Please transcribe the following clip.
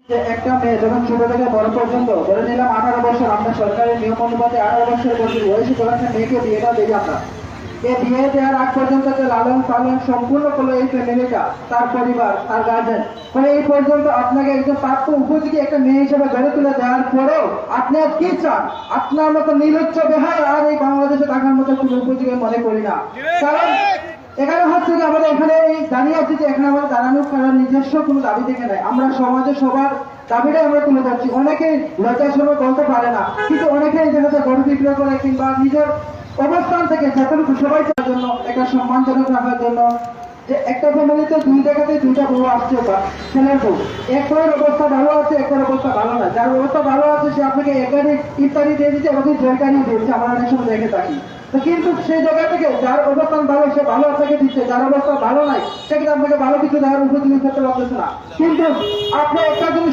যে একটা মেয়ে যখন ছোট থেকে বড় পর্যন্ত ধরে নিলাম 18 বছর, আমরা সরকারের নিয়ম অনুপাতে 18 বছরের বয়সী কোনো একটা মেয়েকে বিয়েটা দিই আমরা। এই বিয়ে দেওয়ার আগ পর্যন্ত যে লালন পালন সম্পূর্ণ করলো এই ফ্যামিলিটা, তার পরিবার, তার গার্জেন, মানে এই পর্যন্ত আপনাকে একজন প্রাপ্য উপযোগী একটা মেয়ে হিসেবে গড়ে তুলে দেওয়ার পরেও আপনি আর কি চান? আপনার মতো নির্লজ্জ বেহার আর এই বাংলাদেশে থাকার মতো কোনো উপযোগী মনে করি না। কারণ এখানে হচ্ছে যে আমাদের এখানে এই দাঁড়িয়ে আছি যে এখানে আমাদের দাঁড়ানোর কারণ নিজস্ব কোনো দাবি থেকে নেই, আমরা সমাজে সবার দাবিটাই আমরা তুলে যাচ্ছি। অনেকে লজ্জার সময় বলতে পারে না, কিন্তু অনেকে দেখা যায় গরু বিক্রয় করে কিংবা নিজের অবস্থান থেকে যতটুকু সবাই চাওয়ার জন্য, একটা সম্মানজনক রাখার জন্য, যে একটা ফ্যামিলিতে দুই জায়গাতে দুইটা বউ আসছে বা ছেলের বউ, একটার অবস্থা ভালো আছে, একটার অবস্থা ভালো না। যার অবস্থা ভালো আছে সে আপনাকে একাধিক ইত্যাদি দিয়ে দিচ্ছে, আমাদের জয়কারি দিচ্ছে, আমরা অনেক সময় দেখে থাকি। তো কিন্তু সেই জায়গা থেকে যার অবস্থান ভালো সে ভালো আপনাকে দিচ্ছে, যার অবস্থা ভালো নাই সে কিন্তু আপনাকে ভালো কিছু দেওয়ার উপযোগী করতে পারতেছে না। কিন্তু আপনি একটা জিনিস